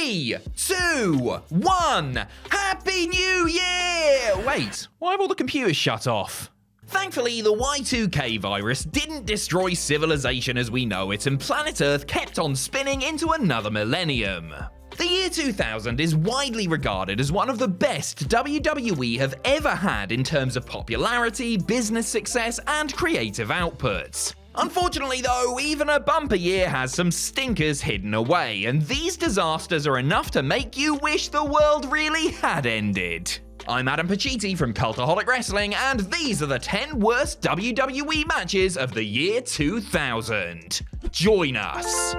3, 2, 1. Happy New Year! Wait, why have all the computers shut off? Thankfully, the Y2K virus didn't destroy civilization as we know it, and planet Earth kept on spinning into another millennium. The year 2000 is widely regarded as one of the best WWE have ever had in terms of popularity, business success, and creative outputs. Unfortunately though, even a bumper year has some stinkers hidden away, and these disasters are enough to make you wish the world really had ended. I'm Adam Pacitti from Cultaholic Wrestling, and these are the 10 worst WWE matches of the year 2000. Join us!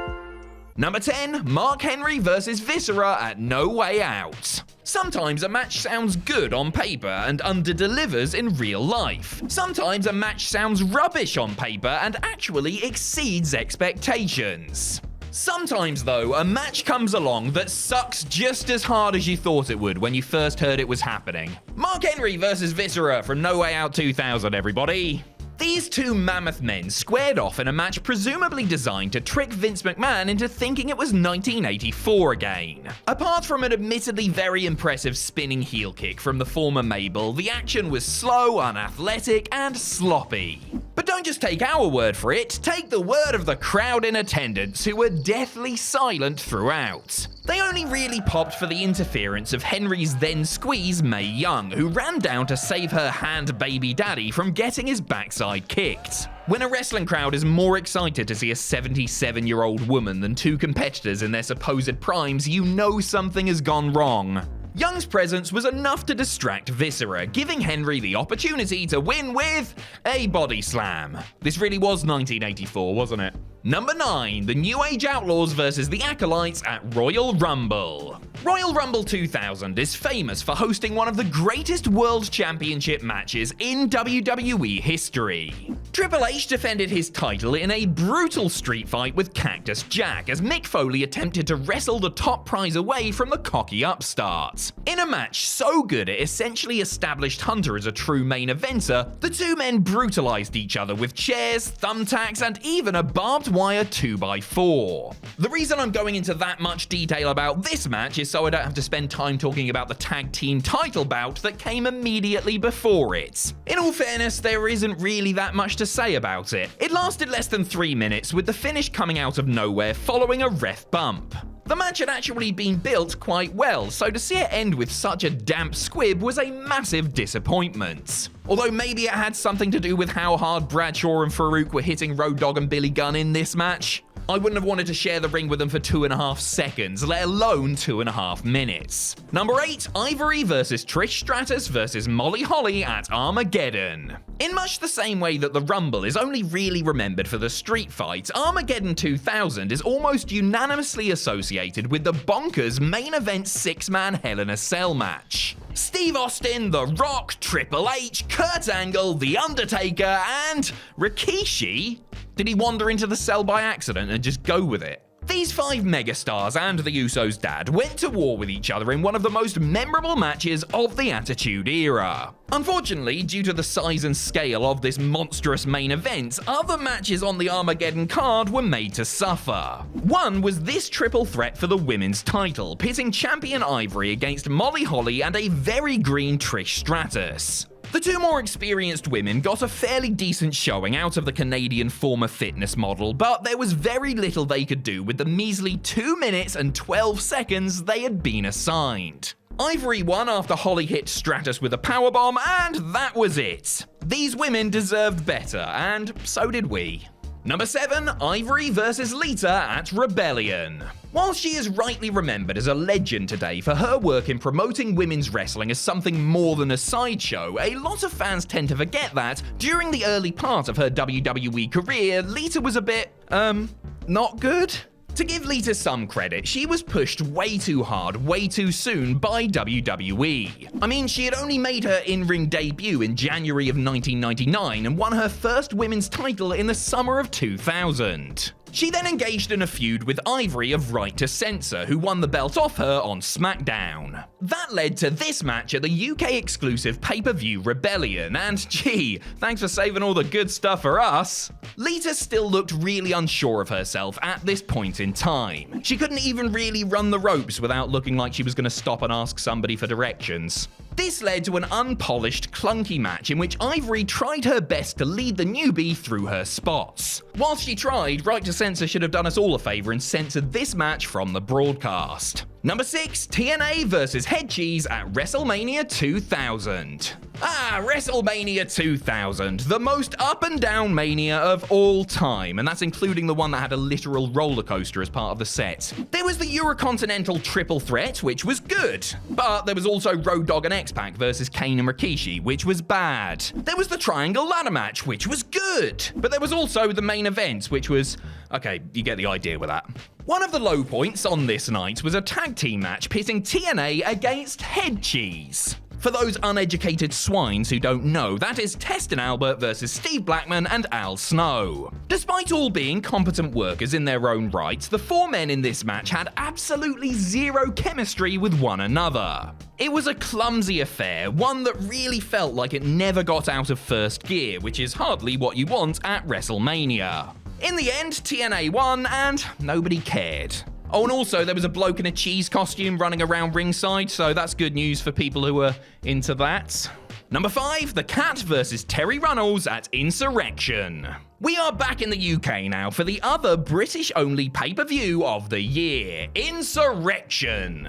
Number 10, Mark Henry vs. Viscera at No Way Out. Sometimes a match sounds good on paper and under-delivers in real life. Sometimes a match sounds rubbish on paper and actually exceeds expectations. Sometimes, though, a match comes along that sucks just as hard as you thought it would when you first heard it was happening. Mark Henry vs. Viscera from No Way Out 2000, everybody. These two mammoth men squared off in a match presumably designed to trick Vince McMahon into thinking it was 1984 again. Apart from an admittedly very impressive spinning heel kick from the former Mabel, the action was slow, unathletic, and sloppy. But don't just take our word for it, take the word of the crowd in attendance, who were deathly silent throughout. They only really popped for the interference of Henry's then squeeze Mae Young, who ran down to save her hand baby daddy from getting his backside kicked. When a wrestling crowd is more excited to see a 77-year-old woman than two competitors in their supposed primes, you know something has gone wrong. Young's presence was enough to distract Viscera, giving Henry the opportunity to win with a body slam. This really was 1984, wasn't it? Number 9, the New Age Outlaws vs. the Acolytes at Royal Rumble. Royal Rumble 2000 is famous for hosting one of the greatest World Championship matches in WWE history. Triple H defended his title in a brutal street fight with Cactus Jack as Mick Foley attempted to wrestle the top prize away from the cocky upstart. In a match so good it essentially established Hunter as a true main eventer, the two men brutalized each other with chairs, thumbtacks, and even a barbed wire 2x4. The reason I'm going into that much detail about this match is so I don't have to spend time talking about the tag team title bout that came immediately before it. In all fairness, there isn't really that much to say about it. It lasted less than 3 minutes, with the finish coming out of nowhere following a ref bump. The match had actually been built quite well, so to see it end with such a damp squib was a massive disappointment. Although maybe it had something to do with how hard Bradshaw and Farouk were hitting Road Dogg and Billy Gunn in this match. I wouldn't have wanted to share the ring with them for 2.5 seconds, let alone 2.5 minutes. Number 8, Ivory vs. Trish Stratus vs. Molly Holly at Armageddon. In much the same way that the Rumble is only really remembered for the street fight, Armageddon 2000 is almost unanimously associated with the bonkers main event 6-man Hell in a Cell match. Steve Austin, The Rock, Triple H, Kurt Angle, The Undertaker, and Rikishi? Did he wander into the cell by accident and just go with it? These 5 megastars and the Usos' dad went to war with each other in one of the most memorable matches of the Attitude Era. Unfortunately, due to the size and scale of this monstrous main event, other matches on the Armageddon card were made to suffer. One was this triple threat for the women's title, pitting champion Ivory against Molly Holly and a very green Trish Stratus. The two more experienced women got a fairly decent showing out of the Canadian former fitness model, but there was very little they could do with the measly 2 minutes and 12 seconds they had been assigned. Ivory won after Holly hit Stratus with a powerbomb, and that was it. These women deserved better, and so did we. Number 7, Ivory vs. Lita at Rebellion. While she is rightly remembered as a legend today for her work in promoting women's wrestling as something more than a sideshow, a lot of fans tend to forget that during the early part of her WWE career, Lita was a bit, not good? To give Lita some credit, she was pushed way too hard, way too soon by WWE. I mean, she had only made her in-ring debut in January of 1999 and won her first women's title in the summer of 2000. She then engaged in a feud with Ivory of Right to Censor, who won the belt off her on SmackDown. That led to this match at the UK exclusive pay-per-view Rebellion, and gee, thanks for saving all the good stuff for us. Lita still looked really unsure of herself at this point in time. She couldn't even really run the ropes without looking like she was going to stop and ask somebody for directions. This led to an unpolished, clunky match in which Ivory tried her best to lead the newbie through her spots. Whilst she tried, Right to Censor should have done us all a favour and censored this match from the broadcast. Number 6, TNA vs Head Cheese at WrestleMania 2000. WrestleMania 2000, the most up and down mania of all time, and that's including the one that had a literal roller coaster as part of the set. There was the Eurocontinental Triple Threat, which was good, but there was also Road Dogg and X-Pac versus Kane and Rikishi, which was bad. There was the Triangle Ladder match, which was good, but there was also the main event, which was... okay, you get the idea with that. One of the low points on this night was a tag team match pitting TNA against Head Cheese. For those uneducated swines who don't know, that is Test and Albert versus Steve Blackman and Al Snow. Despite all being competent workers in their own right, the four men in this match had absolutely zero chemistry with one another. It was a clumsy affair, one that really felt like it never got out of first gear, which is hardly what you want at WrestleMania. In the end, TNA won, and nobody cared. Oh, and also, there was a bloke in a cheese costume running around ringside, so that's good news for people who are into that. Number 5, The Cat versus Terri Runnels at Insurrection. We are back in the UK now for the other British-only pay-per-view of the year, Insurrection.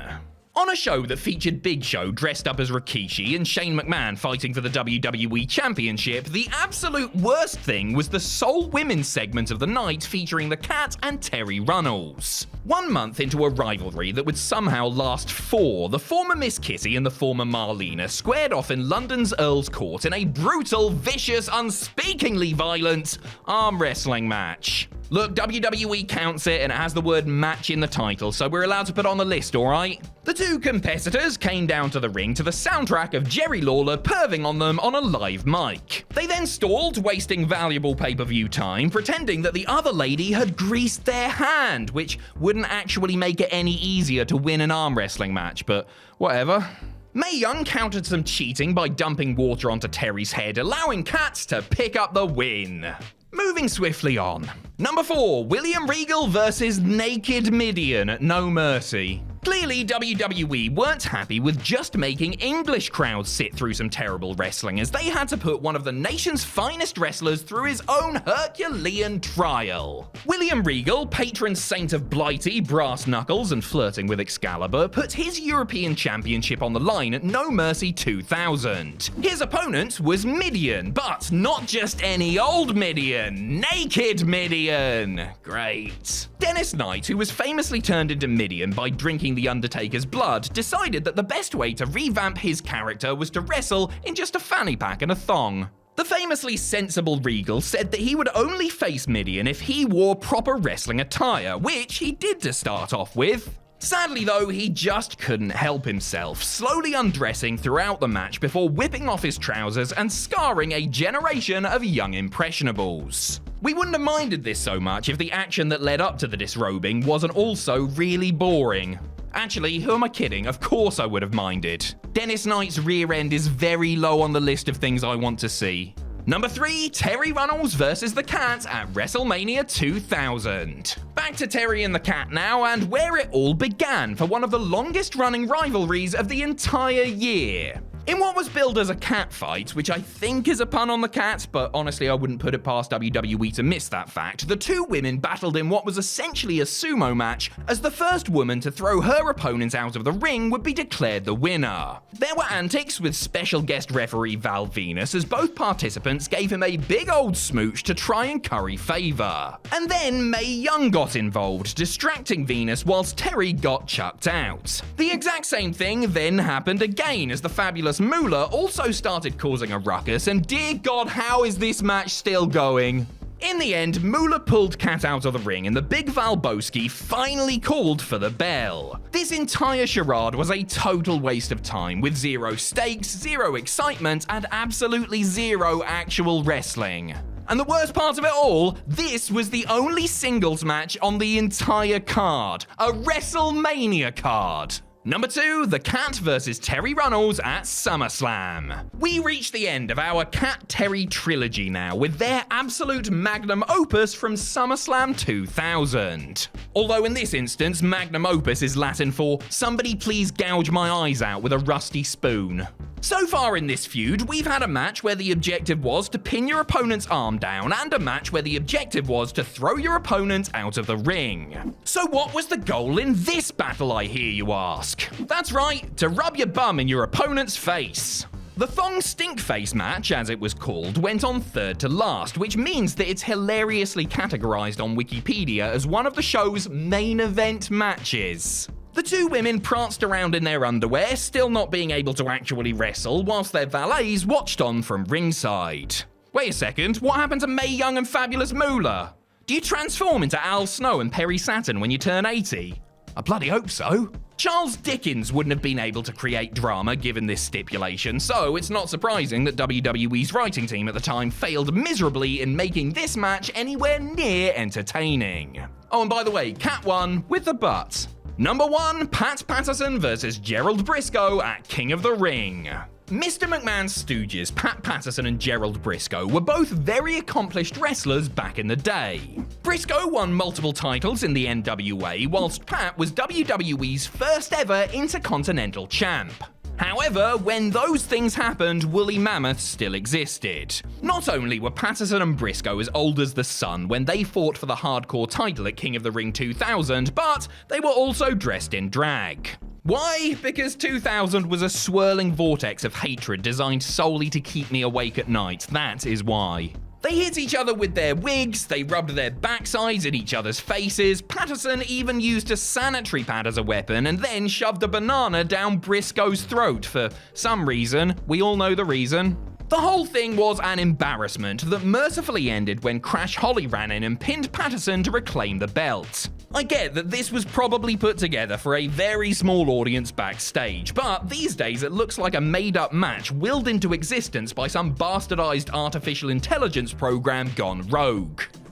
On a show that featured Big Show dressed up as Rikishi and Shane McMahon fighting for the WWE Championship, the absolute worst thing was the sole women's segment of the night featuring the Cat and Terri Runnels. 1 month into a rivalry that would somehow last 4, the former Miss Kitty and the former Marlena squared off in London's Earl's Court in a brutal, vicious, unspeakingly violent arm wrestling match. Look, WWE counts it and it has the word match in the title, so we're allowed to put on the list, alright? The two competitors came down to the ring to the soundtrack of Jerry Lawler perving on them on a live mic. They then stalled, wasting valuable pay-per-view time, pretending that the other lady had greased their hand, which wouldn't actually make it any easier to win an arm wrestling match, but whatever. Mae Young countered some cheating by dumping water onto Terry's head, allowing Cats to pick up the win. Moving swiftly on. Number 4, William Regal versus Naked Midian at No Mercy. Clearly, WWE weren't happy with just making English crowds sit through some terrible wrestling, as they had to put one of the nation's finest wrestlers through his own Herculean trial. William Regal, patron saint of Blighty, brass knuckles, and flirting with Excalibur, put his European Championship on the line at No Mercy 2000. His opponent was Midian, but not just any old Midian, Naked Midian. Great. Dennis Knight, who was famously turned into Midian by drinking the Undertaker's blood, decided that the best way to revamp his character was to wrestle in just a fanny pack and a thong. The famously sensible Regal said that he would only face Midian if he wore proper wrestling attire, which he did to start off with. Sadly though, he just couldn't help himself, slowly undressing throughout the match before whipping off his trousers and scarring a generation of young impressionables. We wouldn't have minded this so much if the action that led up to the disrobing wasn't also really boring. Actually, who am I kidding? Of course I would have minded. Dennis Knight's rear end is very low on the list of things I want to see. Number 3, Terri Runnels versus the Cat at WrestleMania 2000. Back to Terri and the Cat now, and where it all began for one of the longest running rivalries of the entire year. In what was billed as a cat fight, which I think is a pun on the cat, but honestly I wouldn't put it past WWE to miss that fact, the two women battled in what was essentially a sumo match, as the first woman to throw her opponent out of the ring would be declared the winner. There were antics with special guest referee Val Venus, as both participants gave him a big old smooch to try and curry favour. And then Mae Young got involved, distracting Venus whilst Terri got chucked out. The exact same thing then happened again, as the fabulous Moolah also started causing a ruckus, and dear God, how is this match still going? In the end, Moolah pulled Cat out of the ring and the big Valboski finally called for the bell. This entire charade was a total waste of time, with zero stakes, zero excitement, and absolutely zero actual wrestling. And the worst part of it all, this was the only singles match on the entire card. A WrestleMania card. Number 2, the Cat vs Terri Runnels at SummerSlam. We reach the end of our Cat-Terri trilogy now, with their absolute magnum opus from SummerSlam 2000. Although in this instance, magnum opus is Latin for "somebody please gouge my eyes out with a rusty spoon." So far in this feud, we've had a match where the objective was to pin your opponent's arm down, and a match where the objective was to throw your opponent out of the ring. So what was the goal in this battle, I hear you ask? That's right, to rub your bum in your opponent's face. The Thong Stink Face match, as it was called, went on third to last, which means that it's hilariously categorized on Wikipedia as one of the show's main event matches. The two women pranced around in their underwear, still not being able to actually wrestle, whilst their valets watched on from ringside. Wait a second, what happened to Mae Young and Fabulous Moolah? Do you transform into Al Snow and Perry Saturn when you turn 80? I bloody hope so. Charles Dickens wouldn't have been able to create drama given this stipulation, so it's not surprising that WWE's writing team at the time failed miserably in making this match anywhere near entertaining. Oh, and by the way, Cat won with the butt. Number 1, Pat Patterson vs GERALD BRISCO at King of the Ring. Mr. McMahon's stooges, Pat Patterson and GERALD BRISCO, were both very accomplished wrestlers back in the day. Briscoe won multiple titles in the NWA, whilst Pat was WWE's first ever Intercontinental Champ. However, when those things happened, woolly mammoths still existed. Not only were Patterson and Briscoe as old as the sun when they fought for the hardcore title at King of the Ring 2000, but they were also dressed in drag. Why? Because 2000 was a swirling vortex of hatred designed solely to keep me awake at night. That is why. They hit each other with their wigs, they rubbed their backsides in each other's faces, Patterson even used a sanitary pad as a weapon and then shoved a banana down Briscoe's throat for some reason. We all know the reason. The whole thing was an embarrassment that mercifully ended when Crash Holly ran in and pinned Patterson to reclaim the belt. I get that this was probably put together for a very small audience backstage, but these days it looks like a made-up match willed into existence by some bastardized artificial intelligence program gone rogue.